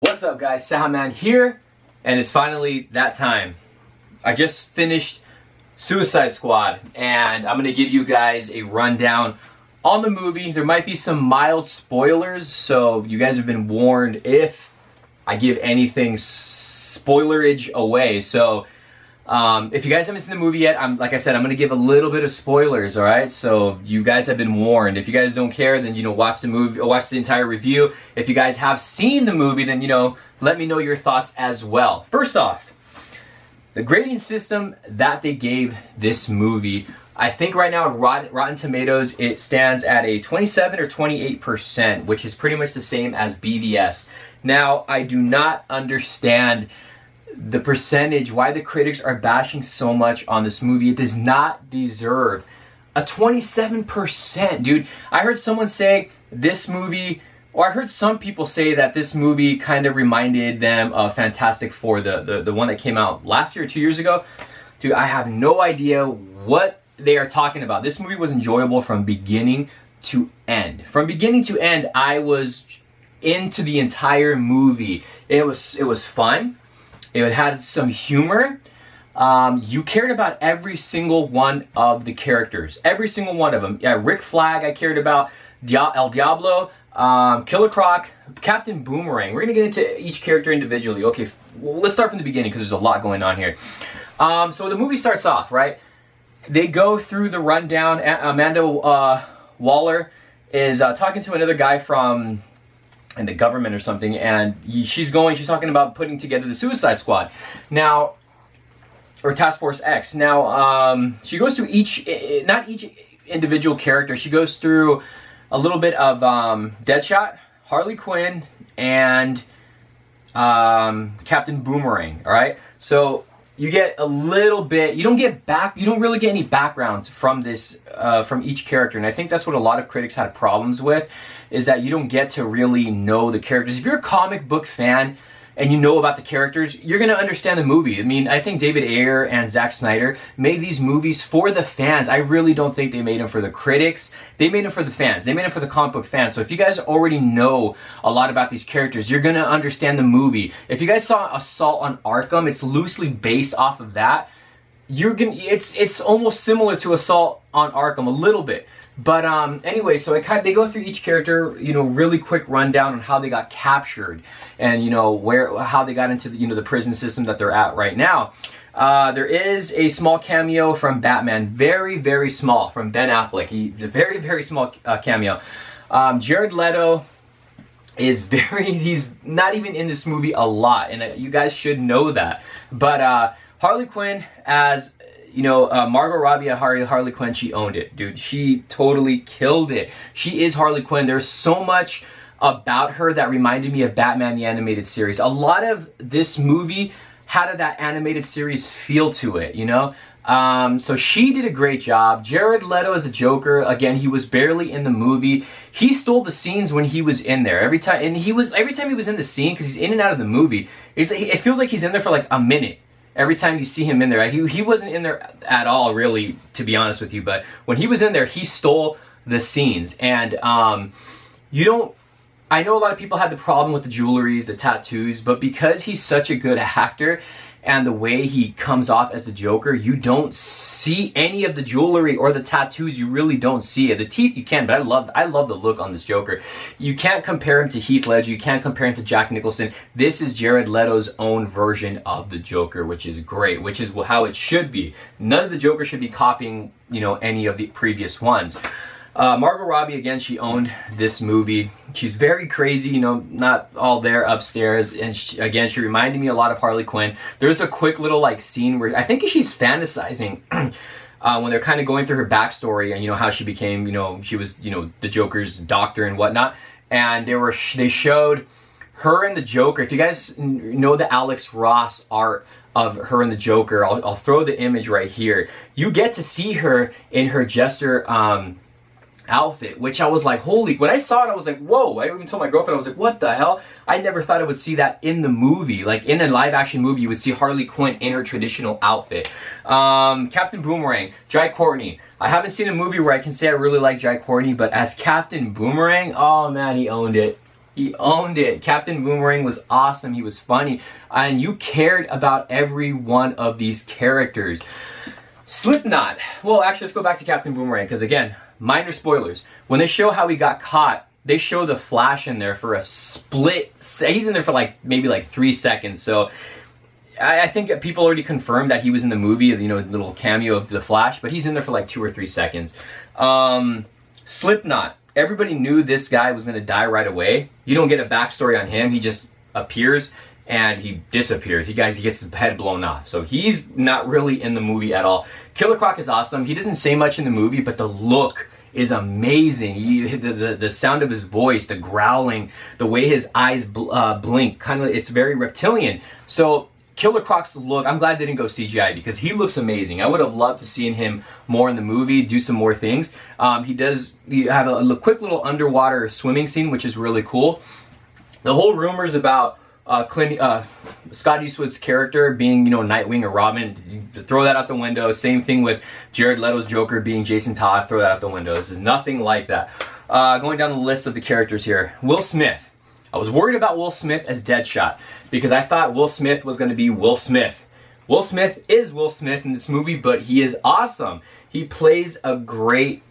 What's up guys, cejaman here, and it's finally that time. I just finished Suicide Squad, and I'm gonna give you guys a rundown on the movie. There might be some mild spoilers, so you guys have been warned if I give anything spoilerage away. So if you guys haven't seen the movie yet, like I said, I'm gonna give a little bit of spoilers, all right? So you guys have been warned. If you guys don't care, then watch the movie, watch the entire review. If you guys have seen the movie, then let me know your thoughts as well. First off, the grading system that they gave this movie, I think right now at Rotten Tomatoes, it stands at a 27 or 28%, which is pretty much the same as BVS. Now, I do not understand the percentage, why the critics are bashing so much on this movie. It does not deserve a 27%, dude. I heard someone say this movie, or I heard some people say that this movie kind of reminded them of Fantastic Four, the one that came out last year or 2 years ago. Dude, I have no idea what they are talking about. This movie was enjoyable from beginning to end. From beginning to end, I was into the entire movie. It was fun. It had some humor. You cared about every single one of the characters. Every single one of them. Yeah, Rick Flag I cared about. El Diablo. Killer Croc. Captain Boomerang. We're going to get into each character individually. Okay, well, let's start from the beginning because there's a lot going on here. So the movie starts off, right? They go through the rundown. Amanda Waller is talking to another guy from in the government or something, and she's talking about putting together the Suicide Squad now, or Task Force X. Now she goes through not each individual character. She goes through a little bit of Deadshot, Harley Quinn, and Captain Boomerang. All right, so you get a little bit. You don't really get any backgrounds from this from each character, and I think that's what a lot of critics had problems with, is that you don't get to really know the characters. If you're a comic book fan and you know about the characters, you're going to understand the movie. I mean, I think David Ayer and Zack Snyder made these movies for the fans. I really don't think they made them for the critics. They made them for the fans. They made them for the comic book fans. So if you guys already know a lot about these characters, you're going to understand the movie. If you guys saw Assault on Arkham, it's loosely based off of that. It's almost similar to Assault on Arkham a little bit. But anyway, so they go through each character, really quick rundown on how they got captured, and how they got into the prison system that they're at right now. There is a small cameo from Batman, very, very small, from Ben Affleck. A very, very small cameo. Jared Leto he's not even in this movie a lot, and you guys should know that. But Harley Quinn as Margot Robbie at Harley Quinn, she owned it, dude. She totally killed it. She is Harley Quinn. There's so much about her that reminded me of Batman the Animated Series. A lot of this movie had that animated series feel to it, So she did a great job. Jared Leto as a Joker, again, he was barely in the movie. He stole the scenes when he was in there. Every time he was in the scene, because he's in and out of the movie, it feels like he's in there for like a minute. Every time you see him in there, he wasn't in there at all, really, to be honest with you. But when he was in there, he stole the scenes. And I know a lot of people had the problem with the jewelries, the tattoos, but because he's such a good actor and the way he comes off as the Joker, you don't see any of the jewelry or the tattoos. You really don't see it. The teeth you can, but I love the look on this Joker. You can't compare him to Heath Ledger. You can't compare him to Jack Nicholson. This is Jared Leto's own version of the Joker, which is great, which is how it should be. None of the Joker should be copying, any of the previous ones. Margot Robbie, again, she owned this movie. She's very crazy, not all there upstairs. And she reminded me a lot of Harley Quinn. There's a quick little scene where I think she's fantasizing when they're kind of going through her backstory and how she became, she was, the Joker's doctor and whatnot. And they showed her and the Joker. If you guys know the Alex Ross art of her and the Joker, I'll throw the image right here. You get to see her in her Jester outfit, which I was like, when I saw it, I was like, whoa. I even told my girlfriend, I was like, what the hell? I never thought I would see that in the movie. Like in a live action movie, you would see Harley Quinn in her traditional outfit. Captain Boomerang, Jai Courtney. I haven't seen a movie where I can say I really like Jai Courtney, but as Captain Boomerang, oh man, he owned it. He owned it. Captain Boomerang was awesome. He was funny. And you cared about every one of these characters. Slipknot. Well, actually, let's go back to Captain Boomerang, because again, minor spoilers. When they show how he got caught, they show the Flash in there for a split. He's in there for maybe 3 seconds. So I think people already confirmed that he was in the movie, you know, little cameo of the Flash, but he's in there for 2 or 3 seconds. Slipknot. Everybody knew this guy was going to die right away. You don't get a backstory on him. He just appears and he disappears. He gets his head blown off. So he's not really in the movie at all. Killer Croc is awesome. He doesn't say much in the movie, but the look is amazing. The sound of his voice, the growling, the way his eyes blink, it's very reptilian. So Killer Croc's look, I'm glad they didn't go CGI because he looks amazing. I would have loved to seen him more in the movie, do some more things. You have a quick little underwater swimming scene, which is really cool. The whole rumors about Scott Eastwood's character being, you know, Nightwing or Robin, throw that out the window. Same thing with Jared Leto's Joker being Jason Todd, throw that out the window. This is nothing like that. Going down the list of the characters here. Will Smith. I was worried about Will Smith as Deadshot because I thought Will Smith was going to be Will Smith. Will Smith is Will Smith in this movie, but he is awesome. He plays a great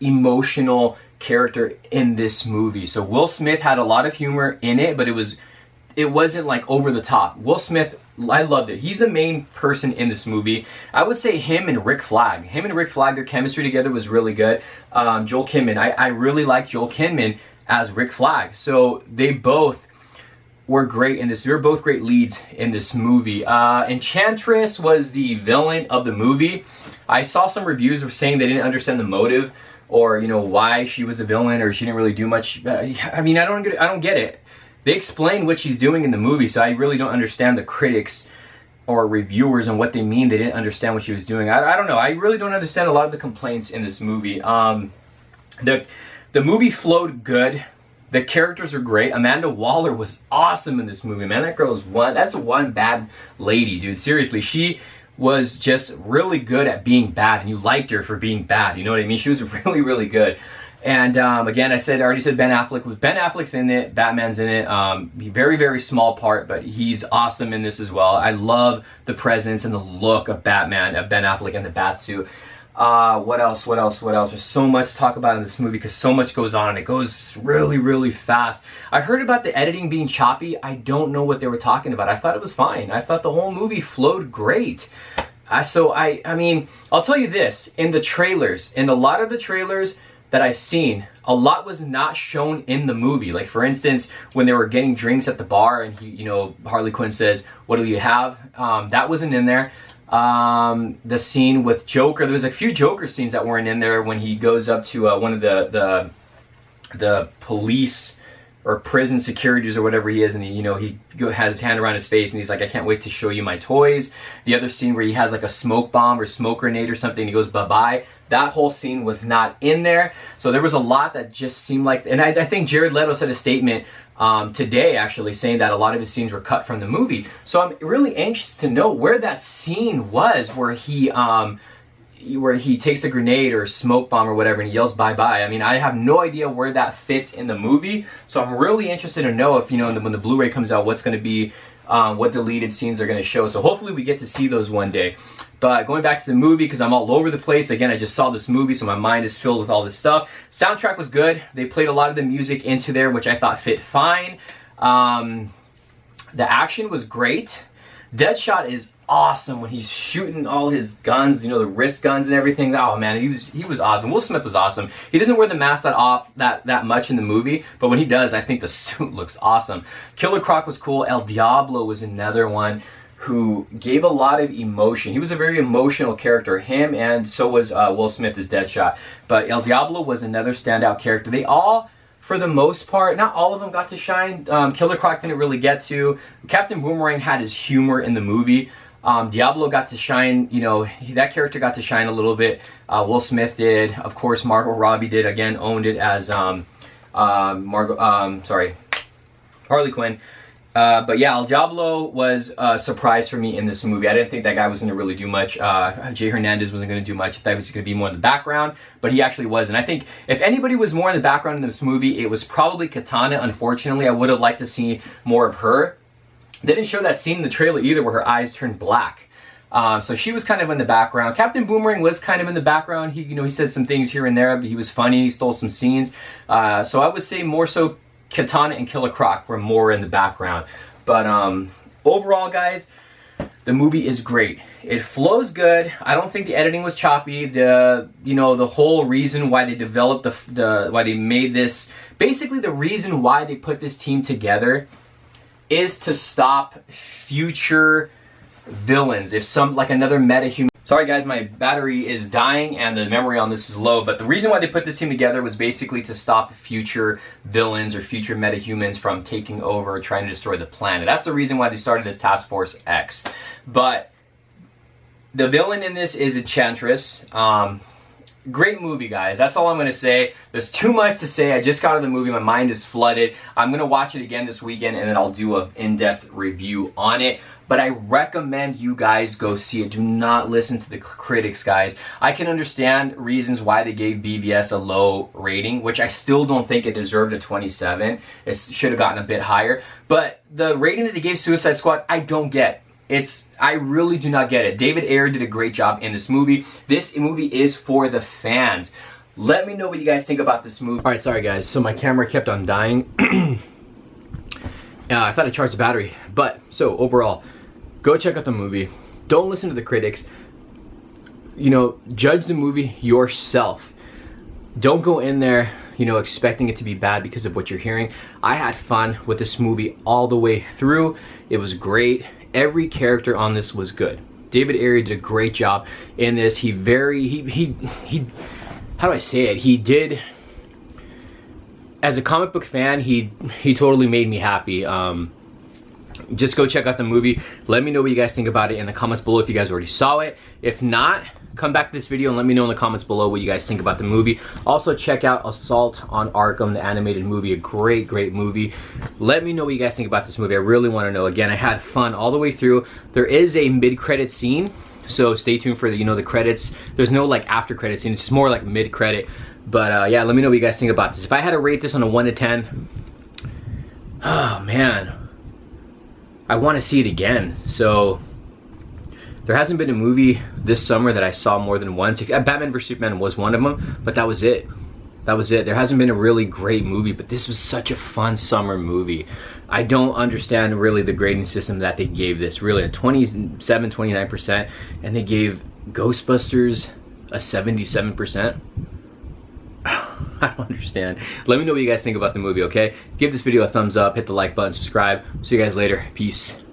emotional character in this movie. So Will Smith had a lot of humor in it, but it wasn't over the top. Will Smith, I loved it. He's the main person in this movie. I would say him and Rick Flag. Their chemistry together was really good. Joel Kinnaman. I really liked Joel Kinnaman as Rick Flag. So they both were great in this. They were both great leads in this movie. Enchantress was the villain of the movie. I saw some reviews of saying they didn't understand the motive or, you know, why she was the villain or she didn't really do much. I mean, I don't get it. They explain what she's doing in the movie, so I really don't understand the critics or reviewers and what they mean they didn't understand what she was doing. I don't know. I really don't understand a lot of the complaints in this movie. The movie flowed good. The characters are great. Amanda Waller was awesome in this movie, man. That girl is that's one bad lady, dude. Seriously, she was just really good at being bad, and you liked her for being bad. You know what I mean? She was really, really good. And again, I already said Ben Affleck. Ben Affleck's in it. Batman's in it. Very, very small part, but he's awesome in this as well. I love the presence and the look of Batman, of Ben Affleck in the bat suit. What else? There's so much to talk about in this movie because so much goes on and it goes really, really fast. I heard about the editing being choppy. I don't know what they were talking about. I thought it was fine. I thought the whole movie flowed great. I mean, I'll tell you this. In the trailers, in a lot of the trailers that I've seen, a lot was not shown in the movie. Like, for instance, when they were getting drinks at the bar and Harley Quinn says, "What do you have?" That wasn't in there. The scene with Joker, there was a few Joker scenes that weren't in there when he goes up to one of the police or prison securities or whatever he is, and he has his hand around his face and he's like, "I can't wait to show you my toys." The other scene where he has like a smoke bomb or smoke grenade or something, and he goes bye-bye. That whole scene was not in there. So there was a lot that just seemed like, and I think Jared Leto said a statement today actually saying that a lot of his scenes were cut from the movie. So I'm really anxious to know where that scene was where he takes a grenade or a smoke bomb or whatever and he yells bye-bye. I mean, I have no idea where that fits in the movie. So I'm really interested to know if, when the Blu-ray comes out, what's going to be, what deleted scenes are going to show. So hopefully we get to see those one day. But going back to the movie, because I'm all over the place. Again, I just saw this movie, so my mind is filled with all this stuff. Soundtrack was good. They played a lot of the music into there, which I thought fit fine. The action was great. Deadshot is awesome when he's shooting all his guns, the wrist guns and everything. Oh man, he was awesome. Will Smith was awesome. He doesn't wear the mask that much in the movie, but when he does, I think the suit looks awesome. Killer Croc was cool. El Diablo was another one who gave a lot of emotion. He was a very emotional character. Him, and so was Will Smith as Deadshot. But El Diablo was another standout character. They all, for the most part, not all of them got to shine. Killer Croc didn't really get to. Captain Boomerang had his humor in the movie. Diablo got to shine, that character got to shine a little bit. Will Smith did. Of course, Margot Robbie did. Again, owned it as Harley Quinn. But yeah, El Diablo was a surprise for me in this movie. I didn't think that guy was going to really do much. Jay Hernandez wasn't going to do much. I thought he was going to be more in the background, but he actually was. And I think if anybody was more in the background in this movie, it was probably Katana. Unfortunately, I would have liked to see more of her. They didn't show that scene in the trailer either where her eyes turned black. So she was kind of in the background. Captain Boomerang was kind of in the background. He, he said some things here and there, but he was funny. He stole some scenes. So I would say more so Katana and Killer Croc were more in the background. But overall, guys, the movie is great. It flows good. I don't think the editing was choppy. The whole reason why they developed why they made this, basically the reason why they put this team together is to stop future villains. If like another metahuman. Sorry guys, my battery is dying and the memory on this is low, but the reason why they put this team together was basically to stop future villains or future metahumans from taking over, trying to destroy the planet. That's the reason why they started this Task Force X. But the villain in this is Enchantress. Great movie, guys. That's all I'm going to say. There's too much to say. I just got out of the movie. My mind is flooded. I'm going to watch it again this weekend, and then I'll do an in-depth review on it. But I recommend you guys go see it. Do not listen to the critics, guys. I can understand reasons why they gave BVS a low rating, which I still don't think it deserved a 27. It should have gotten a bit higher. But the rating that they gave Suicide Squad, I don't get. I really do not get it. David Ayer did a great job in this movie. This movie is for the fans. Let me know what you guys think about this movie. All right, sorry guys. So my camera kept on dying. I thought I charged the battery. But, so overall, go check out the movie. Don't listen to the critics. Judge the movie yourself. Don't go in there, expecting it to be bad because of what you're hearing. I had fun with this movie all the way through. It was great. Every character on this was good. David Ayer did a great job in this. How do I say it? He did, as a comic book fan, he totally made me happy. Just go check out the movie. Let me know what you guys think about it in the comments below if you guys already saw it. If not, come back to this video and let me know in the comments below what you guys think about the movie. Also, check out Assault on Arkham, the animated movie. A great, great movie. Let me know what you guys think about this movie. I really want to know. Again, I had fun all the way through. There is a mid-credit scene, so stay tuned for the credits. There's no like after-credit scene. It's just more like mid-credit. But yeah, let me know what you guys think about this. If I had to rate this on a 1 to 10, oh man, I want to see it again. So there hasn't been a movie this summer that I saw more than once. Batman vs Superman was one of them, but that was it. That was it. There hasn't been a really great movie, but this was such a fun summer movie. I don't understand really the grading system that they gave this. Really, a 27, 29%, and they gave Ghostbusters a 77%. I don't understand. Let me know what you guys think about the movie, okay? Give this video a thumbs up, hit the like button, subscribe. See you guys later. Peace.